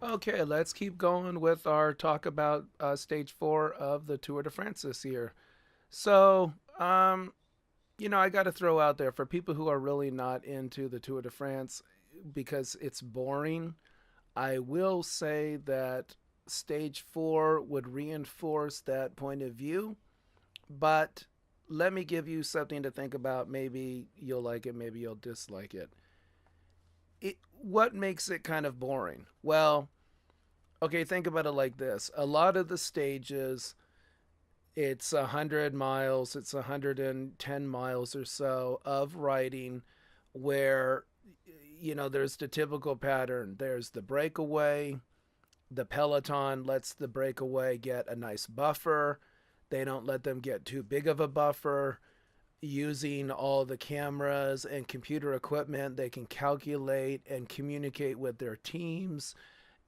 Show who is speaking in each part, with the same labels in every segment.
Speaker 1: Okay, let's keep going with our talk about stage four of the Tour de France this year. So, I got to throw out there for people who are really not into the Tour de France because it's boring. I will say that stage four would reinforce that point of view, but let me give you something to think about. Maybe you'll like it, maybe you'll dislike it. What makes it kind of boring? Well, okay, think about it like this. A lot of the stages, it's 100 miles, it's 110 miles or so of riding where, there's the typical pattern. There's the breakaway, the peloton lets the breakaway get a nice buffer. They don't let them get too big of a buffer. Using all the cameras and computer equipment, they can calculate and communicate with their teams,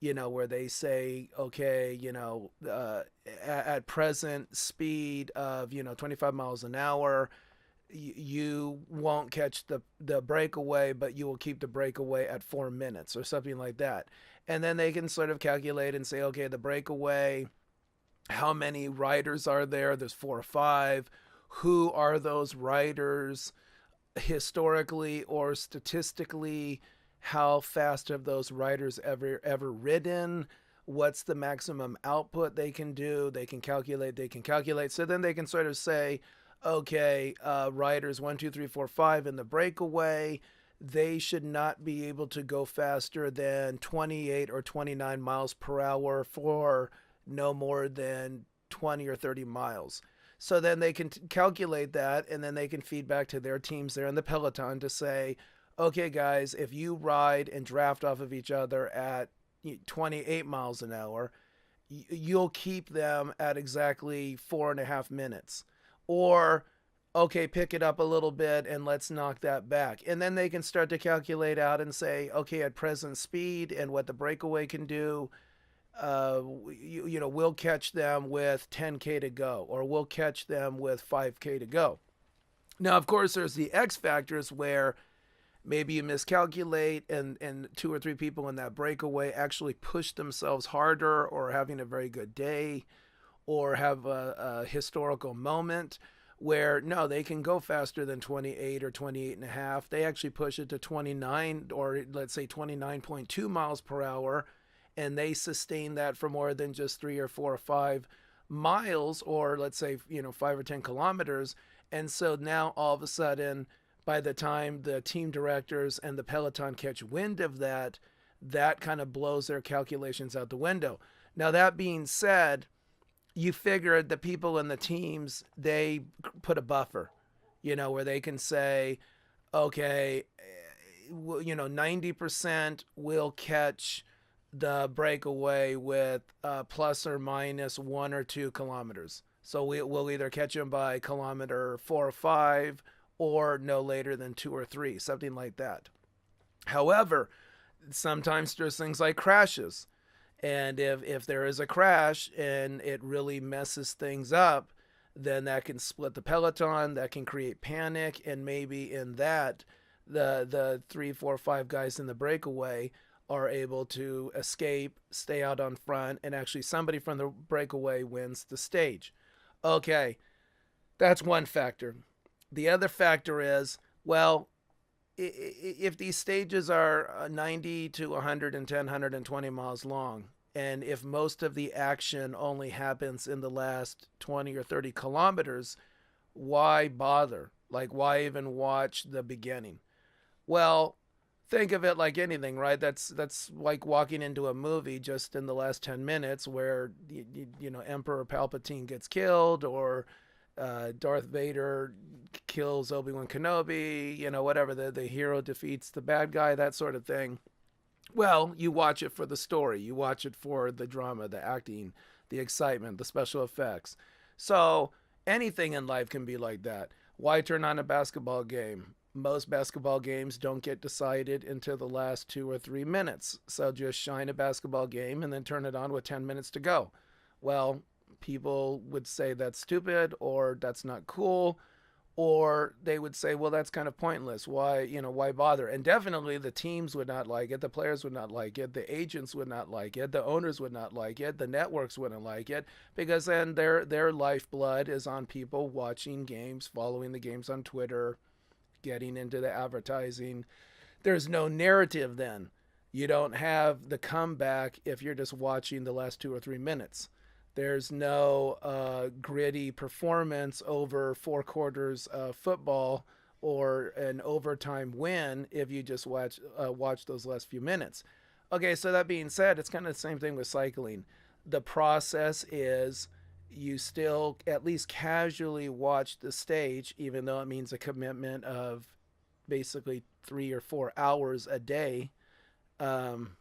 Speaker 1: where they say, okay, at present speed of, 25 miles an hour, you won't catch the breakaway, but you will keep the breakaway at 4 minutes or something like that. And then they can sort of calculate and say, okay, the breakaway, how many riders are there? There's four or five. Who are those riders historically or statistically? How fast have those riders ever ridden? What's the maximum output they can do? They can calculate. So then they can sort of say, okay, riders one, two, three, four, five in the breakaway, they should not be able to go faster than 28 or 29 miles per hour for no more than 20 or 30 miles. So then they can calculate that, and then they can feed back to their teams there in the peloton to say, okay, guys, if you ride and draft off of each other at 28 miles an hour, you'll keep them at exactly 4.5 minutes. Or, okay, pick it up a little bit and let's knock that back. And then they can start to calculate out and say, okay, at present speed and what the breakaway can do, we'll catch them with 10K to go, or we'll catch them with 5K to go. Now, of course, there's the X factors where maybe you miscalculate and two or three people in that breakaway actually push themselves harder or having a very good day or have a historical moment where no, they can go faster than 28 or 28 and a half. They actually push it to 29 or let's say 29.2 miles per hour, and they sustain that for more than just 3 or 4 or 5 miles, or let's say 5 or 10 kilometers. And so now all of a sudden, by the time the team directors and the peloton catch wind of that, that kind of blows their calculations out the window. Now, that being said, you figured the people in the teams, they put a buffer, where they can say, okay, 90% will catch the breakaway with plus or minus 1 or 2 kilometers. So we'll either catch them by kilometer 4 or 5 or no later than 2 or 3, something like that. However, sometimes there's things like crashes. And if there is a crash and it really messes things up, then that can split the peloton, that can create panic, and maybe in that, the 3, 4, 5 guys in the breakaway are able to escape, stay out on front, and actually somebody from the breakaway wins the stage. Okay, that's one factor. The other factor is, well, if these stages are 90 to 110, 120 miles long, and if most of the action only happens in the last 20 or 30 kilometers, why bother? Like, why even watch the beginning? Well, think of it like anything, right? That's like walking into a movie just in the last 10 minutes where Emperor Palpatine gets killed, or Darth Vader kills Obi-Wan Kenobi, whatever, the hero defeats the bad guy, that sort of thing. Well, you watch it for the story, you watch it for the drama, the acting, the excitement, the special effects. So anything in life can be like that. Why turn on a basketball game? Most basketball games don't get decided until the last 2 or 3 minutes. So just shine a basketball game and then turn it on with 10 minutes to go. Well, people would say that's stupid or that's not cool, Or they would say, well, that's kind of pointless. Why, why bother? And definitely the teams would not like it. The players would not like it. The agents would not like it. The owners would not like it. The networks wouldn't like it, because then their lifeblood is on people watching games, following the games on Twitter, getting into the advertising. There's no narrative then. You don't have the comeback if you're just watching the last 2 or 3 minutes. There's no gritty performance over 4 quarters of football or an overtime win if you just watch those last few minutes. Okay, so that being said, it's kind of the same thing with cycling. The process is you still at least casually watch the stage, even though it means a commitment of basically 3 or 4 hours a day, um,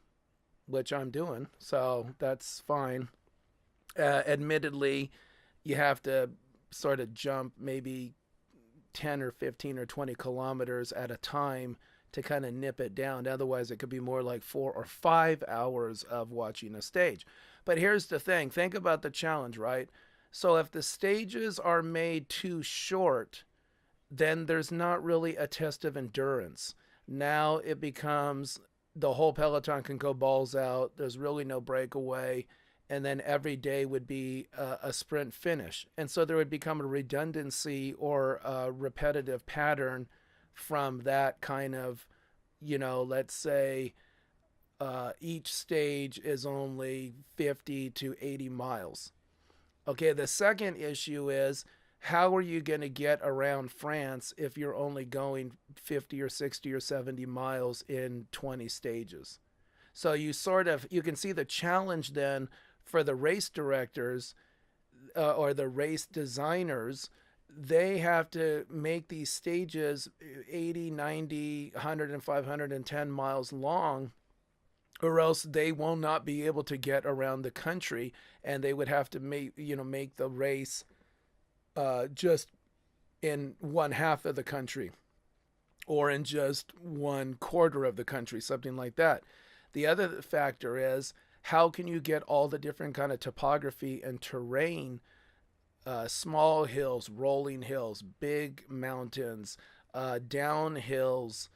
Speaker 1: which I'm doing. So that's fine. Admittedly, you have to sort of jump maybe 10 or 15 or 20 kilometers at a time to kind of nip it down. Otherwise, it could be more like 4 or 5 hours of watching a stage. But here's the thing, think about the challenge, right? So if the stages are made too short, then there's not really a test of endurance. Now it becomes the whole peloton can go balls out. There's really no breakaway. And then every day would be a sprint finish. And so there would become a redundancy or a repetitive pattern from that kind of, let's say each stage is only 50 to 80 miles. Okay, the second issue is, how are you going to get around France if you're only going 50 or 60 or 70 miles in 20 stages? So you can see the challenge then for the race directors or the race designers. They have to make these stages 80, 90, 100, and 510 miles long, or else they will not be able to get around the country, and they would have to make the race just in one half of the country or in just 1/4 of the country, something like that. The other factor is, how can you get all the different kind of topography and terrain, small hills, rolling hills, big mountains, down hills,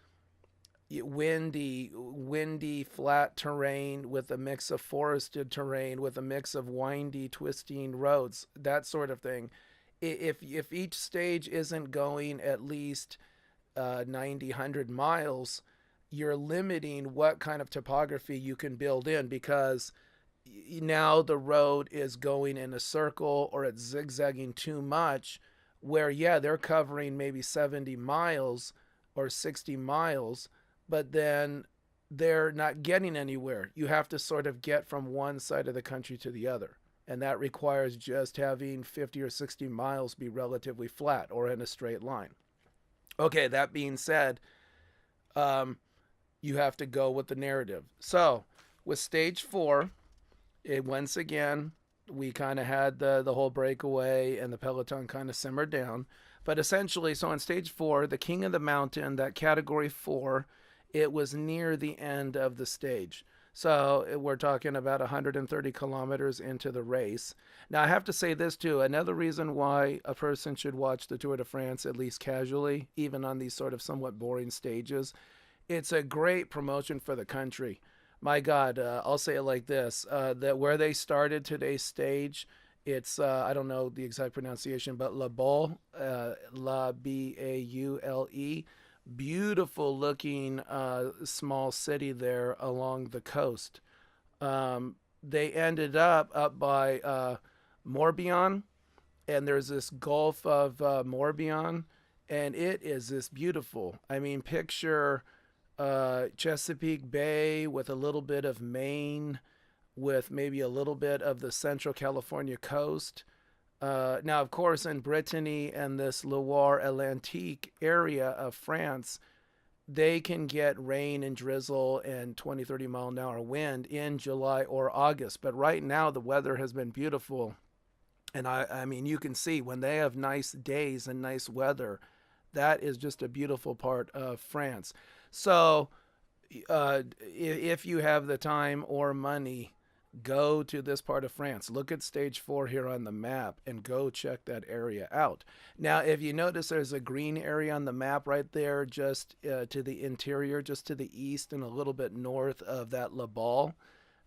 Speaker 1: windy flat terrain with a mix of forested terrain with a mix of windy twisting roads, that sort of thing. If each stage isn't going at least 90, 100 miles, you're limiting what kind of topography you can build in, because now the road is going in a circle or it's zigzagging too much, where, yeah, they're covering maybe 70 miles or 60 miles, but then they're not getting anywhere. You have to sort of get from one side of the country to the other. And that requires just having 50 or 60 miles be relatively flat or in a straight line. Okay, that being said, you have to go with the narrative. So with stage 4, once again, we kind of had the whole breakaway and the peloton kind of simmered down. But essentially, so in stage 4, the King of the Mountain, that category 4, it was near the end of the stage. So we're talking about 130 kilometers into the race. Now, I have to say this too. Another reason why a person should watch the Tour de France, at least casually, even on these sort of somewhat boring stages, it's a great promotion for the country. My God, I'll say it like this: that where they started today's stage, it's I don't know the exact pronunciation, but La Baule, La Baule, beautiful looking small city there along the coast. They ended up by Morbihan, and there's this Gulf of Morbihan, and it is this beautiful. I mean, picture Chesapeake Bay with a little bit of Maine, with maybe a little bit of the Central California coast. Now, of course, in Brittany and this Loire Atlantique area of France, they can get rain and drizzle and 20, 30 mile an hour wind in July or August. But right now, the weather has been beautiful. And I mean, you can see when they have nice days and nice weather, that is just a beautiful part of France. So, if you have the time or money, go to this part of France. Look at stage 4 here on the map and go check that area out. Now, if you notice, there's a green area on the map right there, just to the interior, just to the east and a little bit north of that La Balle.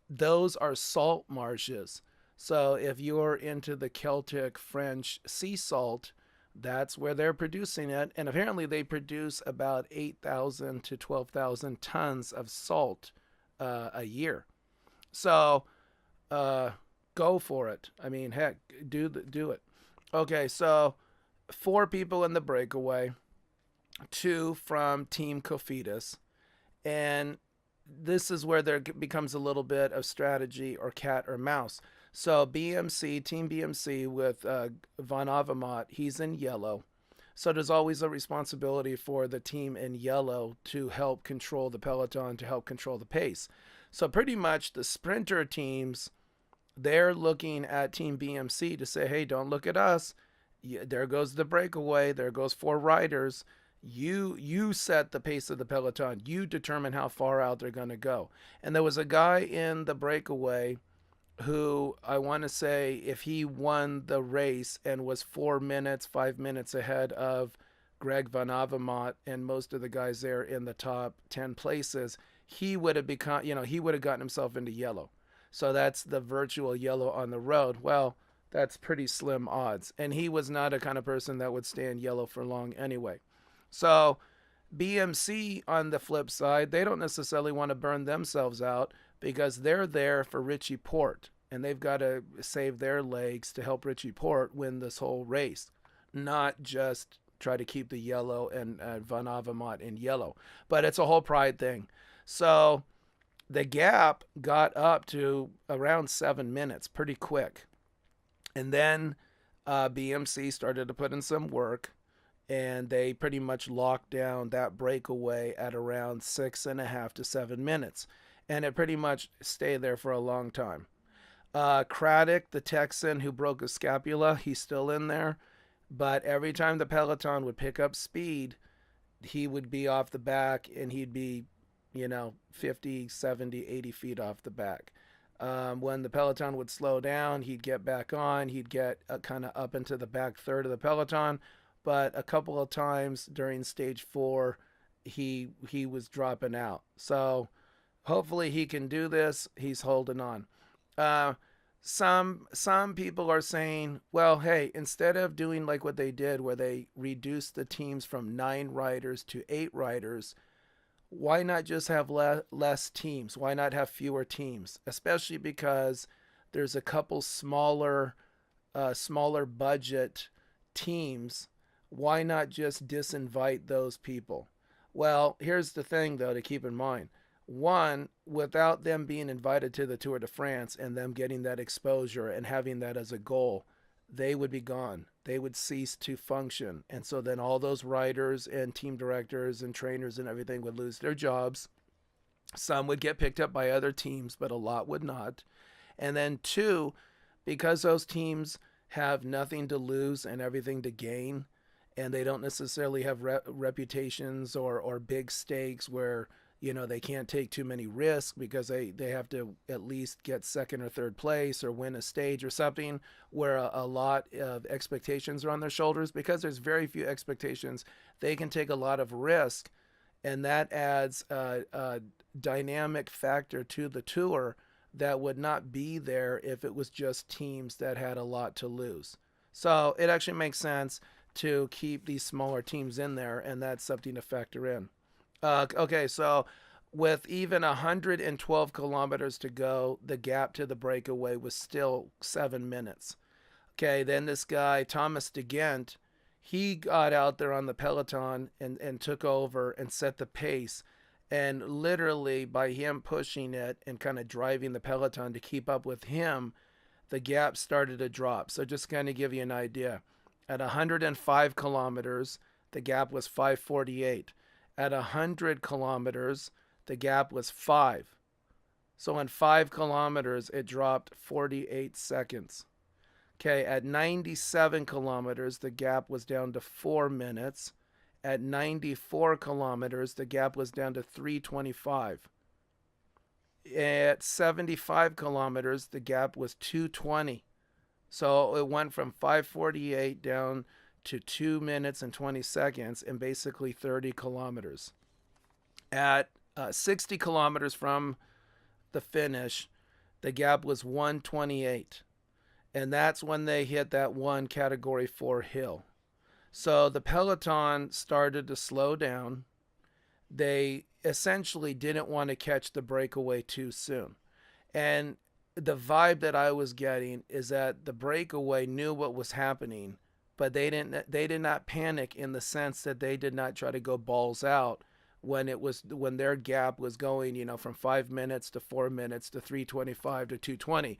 Speaker 1: Those are salt marshes. So if you're into the Celtic French sea salt, that's where they're producing it. And apparently they produce about 8,000 to 12,000 tons of salt a year. So uh, go for it. I mean, heck, do it. Okay, so 4 people in the breakaway, 2 from Team Cofidis, and this is where there becomes a little bit of strategy or cat or mouse. So BMC, Team BMC with Von Avermaet, he's in yellow. So there's always a responsibility for the team in yellow to help control the peloton, to help control the pace. So pretty much the sprinter teams, they're looking at Team BMC to say, hey, don't look at us. There goes the breakaway. There goes 4 riders. You set the pace of the peloton. You determine how far out they're going to go. And there was a guy in the breakaway who, I want to say, if he won the race and was 4 minutes, 5 minutes ahead of Greg Van Avermaet and most of the guys there in the top 10 places, he would have become, he would have gotten himself into yellow. So that's the virtual yellow on the road. Well, that's pretty slim odds. And he was not a kind of person that would stay in yellow for long anyway. So BMC, on the flip side, they don't necessarily want to burn themselves out because they're there for Richie Porte, and they've got to save their legs to help Richie Porte win this whole race, not just try to keep the yellow and Van Avermaet in yellow. But it's a whole pride thing. So the gap got up to around 7 minutes, pretty quick. And then BMC started to put in some work, and they pretty much locked down that breakaway at around 6.5 to 7 minutes. And it pretty much stayed there for a long time. Craddock, the Texan who broke his scapula, he's still in there. But every time the peloton would pick up speed, he would be off the back, and he'd be, 50, 70, 80 feet off the back. When the peloton would slow down, he'd get back on. He'd get kind of up into the back third of the peloton. But a couple of times during stage 4, he was dropping out. So hopefully he can do this. He's holding on. Some people are saying, well, hey, instead of doing like what they did where they reduced the teams from 9 riders to 8 riders, why not just have less teams? Why not have fewer teams? Especially because there's a couple smaller budget teams. Why not just disinvite those people? Well, here's the thing, though, to keep in mind. One, without them being invited to the Tour de France and them getting that exposure and having that as a goal, they would be gone. They would cease to function. And so then all those riders and team directors and trainers and everything would lose their jobs. Some would get picked up by other teams, but a lot would not. And then 2, because those teams have nothing to lose and everything to gain, and they don't necessarily have reputations or big stakes where they can't take too many risks because they have to at least get second or third place or win a stage or something where a lot of expectations are on their shoulders. Because there's very few expectations, they can take a lot of risk, and that adds a dynamic factor to the tour that would not be there if it was just teams that had a lot to lose. So it actually makes sense to keep these smaller teams in there, and that's something to factor in. Okay, so with even 112 kilometers to go, the gap to the breakaway was still 7 minutes. Okay, then this guy, Thomas de Gendt, he got out there on the peloton and took over and set the pace. And literally by him pushing it and kind of driving the peloton to keep up with him, the gap started to drop. So just kind of give you an idea. At 105 kilometers, the gap was 5:48. At 100 kilometers, the gap was 5. So in 5 kilometers, it dropped 48 seconds. Okay, at 97 kilometers, the gap was down to 4 minutes. At 94 kilometers, the gap was down to 3:25. At 75 kilometers, the gap was 2:20. So it went from 5:48 down to 2 minutes and 20 seconds in basically 30 kilometers. At 60 kilometers from the finish, the gap was 1:28. And that's when they hit that one category 4 hill. So the peloton started to slow down. They essentially didn't want to catch the breakaway too soon. And the vibe that I was getting is that the breakaway knew what was happening, but they did not panic in the sense that they did not try to go balls out when their gap was going, from 5 minutes to 4 minutes to 3:25 to 2:20.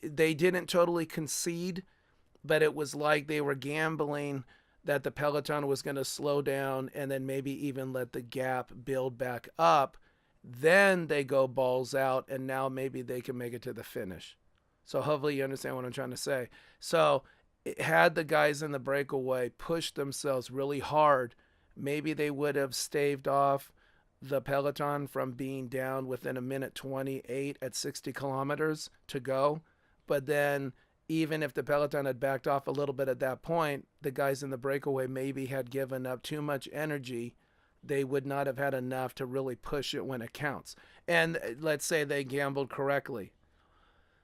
Speaker 1: They didn't totally concede, but it was like they were gambling that the peloton was going to slow down and then maybe even let the gap build back up. Then they go balls out, and now maybe they can make it to the finish. So hopefully you understand what I'm trying to say. So had the guys in the breakaway pushed themselves really hard, maybe they would have staved off the peloton from being down within a minute 28 at 60 kilometers to go. But then even if the peloton had backed off a little bit at that point, the guys in the breakaway maybe had given up too much energy. They would not have had enough to really push it when it counts. And let's say they gambled correctly.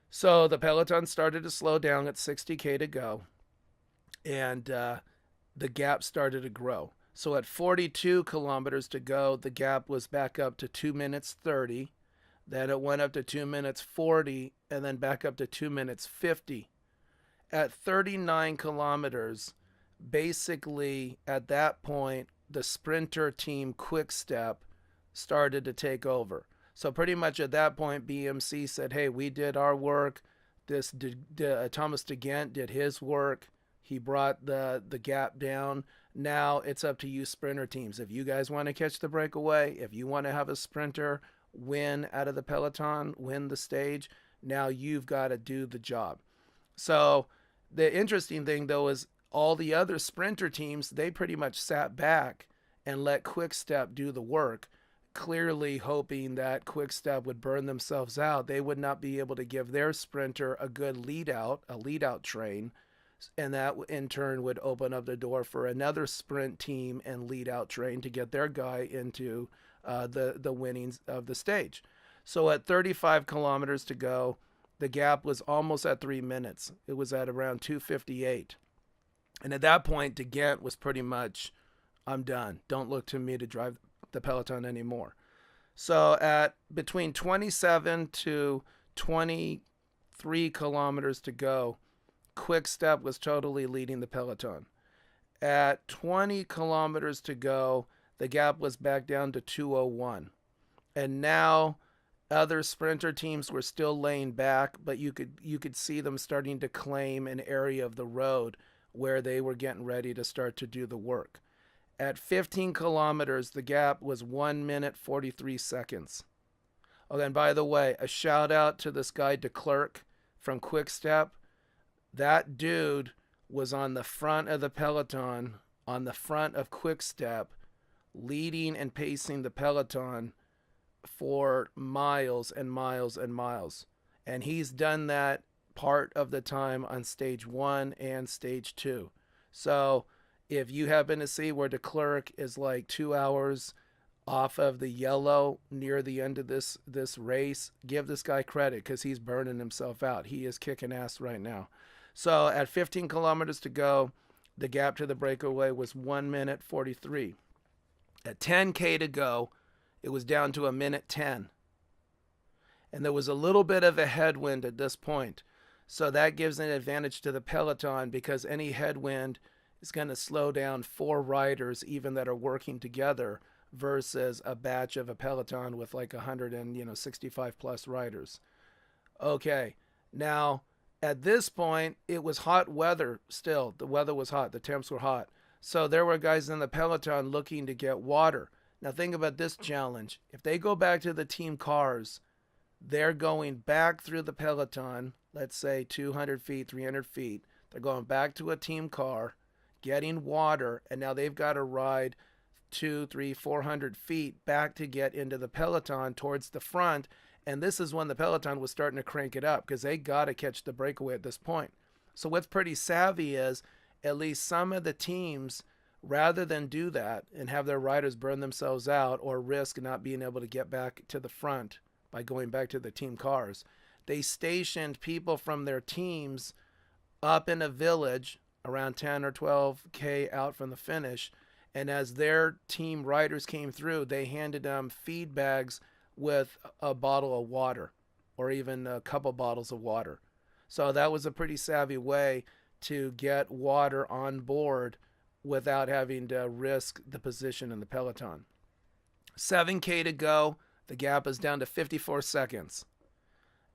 Speaker 1: So the peloton started to slow down at 60K to go, and the gap started to grow. So at 42 kilometers to go, the gap was back up to 2 minutes 30. Then it went up to 2 minutes 40, and then back up to 2 minutes 50. At 39 kilometers, basically at that point, the sprinter team Quick Step started to take over. So pretty much at that point, BMC said, "Hey, we did our work. Thomas de Gent did his work. He brought the gap down. Now it's up to you sprinter teams. If you guys want to catch the breakaway, if you want to have a sprinter win out of the peloton, win the stage, now you've got to do the job." So the interesting thing, though, is all the other sprinter teams, they pretty much sat back and let Quick Step do the work, clearly hoping that Quick Step would burn themselves out. They would not be able to give their sprinter a good lead out train, and that in turn would open up the door for another sprint team and lead out train to get their guy into the winnings of the stage. So at 35 kilometers to go, the gap was almost at 3 minutes. It was at around 2:58. And at that point, de Gent was pretty much, "I'm done. Don't look to me to drive the peloton anymore." So at between 27 to 23 kilometers to go, Quick Step was totally leading the peloton. At 20 kilometers to go, the gap was back down to 2:01. And now other sprinter teams were still laying back, but you could see them starting to claim an area of the road where they were getting ready to start to do the work. At 15 kilometers, the gap was 1 minute 43 seconds. Oh, and by the way, a shout out to this guy de Klerk from Quick Step. That dude was on the front of the peloton, on the front of Quick Step, leading and pacing the peloton for miles and miles and miles. And he's done that part of the time on stage 1 and stage 2. So if you happen to see where de Klerk is like 2 hours off of the yellow near the end of this race, give this guy credit, because he's burning himself out. He is kicking ass right now. So at 15 kilometers to go, the gap to the breakaway was 1 minute 43. At 10K to go, it was down to a minute 10. And there was a little bit of a headwind at this point. So that gives an advantage to the peloton, because any headwind is going to slow down 4 riders even that are working together versus a batch of a peloton with like 165 plus riders. Okay, now at this point it was hot weather still. The weather was hot, the temps were hot. So there were guys in the peloton looking to get water. Now think about this challenge. If they go back to the team cars, they're going back through the peloton, let's say 200 feet, 300 feet. They're going back to a team car, getting water, and now they've got to ride 200, 300, 400 feet back to get into the peloton towards the front. And this is when the peloton was starting to crank it up because they got to catch the breakaway at this point. So what's pretty savvy is at least some of the teams, rather than do that and have their riders burn themselves out or risk not being able to get back to the front by going back to the team cars, they stationed people from their teams up in a village around 10 or 12K out from the finish. And as their team riders came through, they handed them feed bags with a bottle of water or even a couple bottles of water. So that was a pretty savvy way to get water on board without having to risk the position in the peloton. 7K to go. The gap is down to 54 seconds.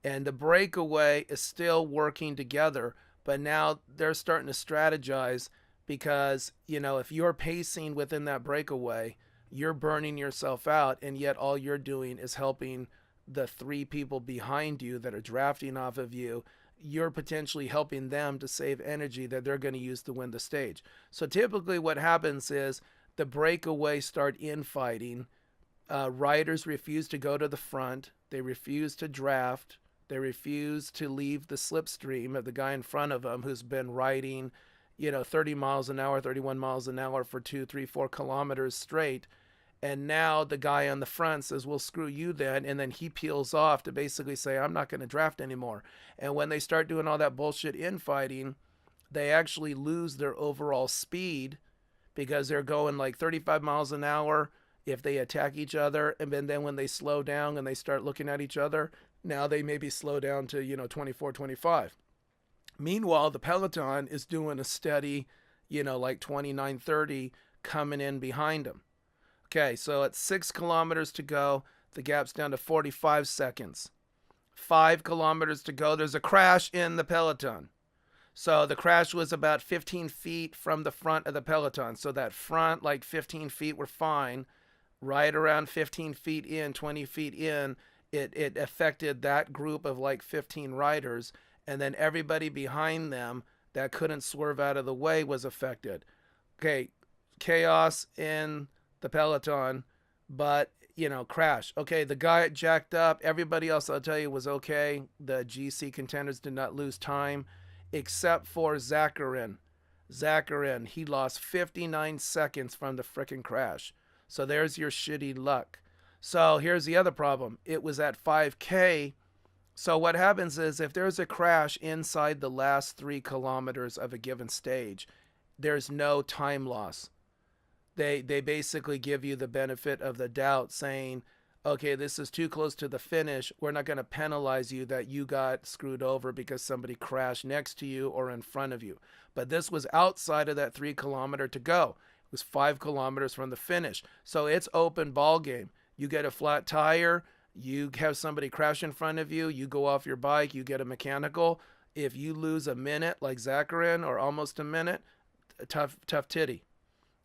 Speaker 1: And the breakaway is still working together, but now they're starting to strategize because, if you're pacing within that breakaway, you're burning yourself out, and yet all you're doing is helping the three people behind you that are drafting off of you. You're potentially helping them to save energy that they're going to use to win the stage. So typically what happens is the breakaway start infighting. Riders refuse to go to the front. They refuse to draft. They refuse to leave the slipstream of the guy in front of them who's been riding, 30 miles an hour, 31 miles an hour for 2, 3, 4 kilometers straight. And now the guy on the front says, well, screw you then. And then he peels off to basically say, I'm not going to draft anymore. And when they start doing all that bullshit infighting, they actually lose their overall speed because they're going like 35 miles an hour if they attack each other. And then when they slow down and they start looking at each other, now they maybe slow down to, 24, 25. Meanwhile, the peloton is doing a steady, like 29, 30 coming in behind them. Okay, so at 6 kilometers to go, the gap's down to 45 seconds. 5 kilometers to go, there's a crash in the peloton. So the crash was about 15 feet from the front of the peloton. So that front, like 15 feet, were fine. Right around 15 feet in, 20 feet in, it affected that group of like 15 riders. And then everybody behind them that couldn't swerve out of the way was affected. Okay, chaos in the peloton, but crash. Okay, the guy jacked up. Everybody else, I'll tell you, was okay. The GC contenders did not lose time, except for Zakharin. Zakharin, he lost 59 seconds from the frickin' crash. So there's your shitty luck. So here's the other problem. It was at 5K. So what happens is if there's a crash inside the last 3 kilometers of a given stage, there's no time loss. They basically give you the benefit of the doubt saying, okay, this is too close to the finish. We're not going to penalize you that you got screwed over because somebody crashed next to you or in front of you. But this was outside of that 3 kilometer to go. It was 5 kilometers from the finish. So it's open ball game. You get a flat tire, you have somebody crash in front of you, you go off your bike, you get a mechanical. If you lose a minute like Zakharin or almost a minute, tough titty.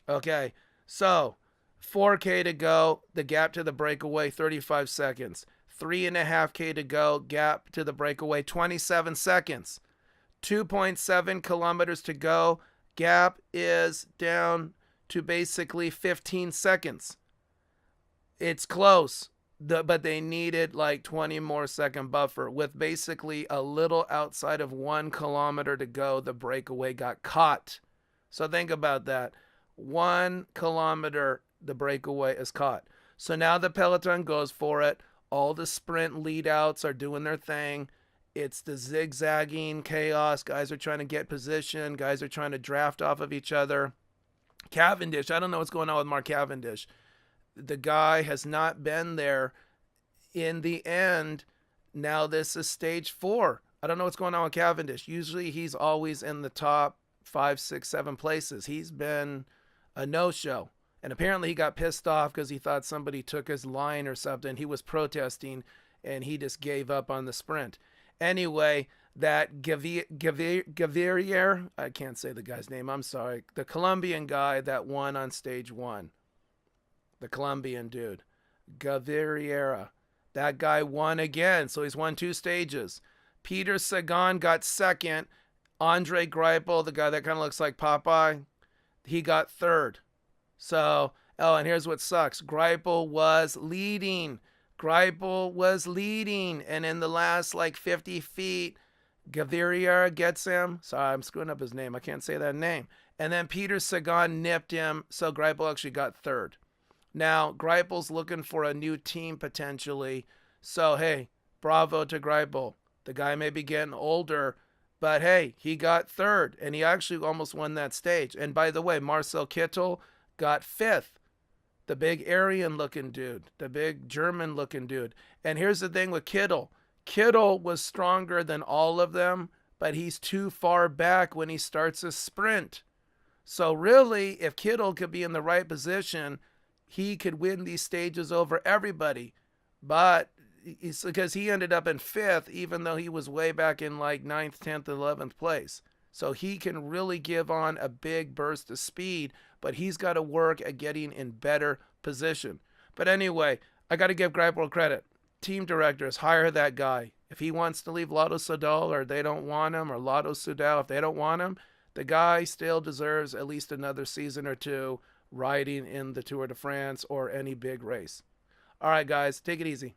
Speaker 1: Okay, so 4K to go, the gap to the breakaway, 35 seconds. 3.5K to go, gap to the breakaway, 27 seconds. 2.7 kilometers to go, gap is down to basically 15 seconds. It's close, but they needed like 20 more second buffer. With basically a little outside of 1 kilometer to go, the breakaway got caught. So think about that. 1 kilometer, the breakaway is caught. So now the peloton goes for it. All the sprint lead outs are doing their thing. It's the zigzagging chaos. Guys are trying to get position. Guys are trying to draft off of each other. Cavendish, I don't know what's going on with Mark Cavendish. The guy has not been there in the end. Now this is stage 4. I don't know what's going on with Cavendish. Usually he's always in the top 5, 6, 7 places. He's been a no-show. And apparently he got pissed off because he thought somebody took his line or something. He was protesting and he just gave up on the sprint. Anyway, that Gaviria, I can't say the guy's name, I'm sorry. The Colombian guy that won on stage 1. The Colombian dude. Gaviria. That guy won again. So he's won 2 stages. Peter Sagan got second. Andre Greipel, the guy that kind of looks like Popeye, he got third. So, and here's what sucks. Greipel was leading. Greipel was leading, and in the last like 50 feet, Gaviria gets him. Sorry, I'm screwing up his name. I can't say that name. And then Peter Sagan nipped him, so Greipel actually got third. Now, Greipel's looking for a new team potentially. So, hey, bravo to Greipel. The guy may be getting older, but hey, he got third, and he actually almost won that stage. And by the way, Marcel Kittel got fifth. The big Aryan looking dude, the big German looking dude. And here's the thing with Kittel. Kittel was stronger than all of them, but he's too far back when he starts a sprint. So really, if Kittel could be in the right position, he could win these stages over everybody. But it's because he ended up in fifth, even though he was way back in like ninth, 10th, 11th place. So he can really give on a big burst of speed, but he's got to work at getting in better position. But anyway, I got to give Greipel credit. Team directors, hire that guy. If he wants to leave Lotto Soudal or they don't want him, or Lotto Soudal if they don't want him, the guy still deserves at least another season or two riding in the Tour de France or any big race. All right, guys, take it easy.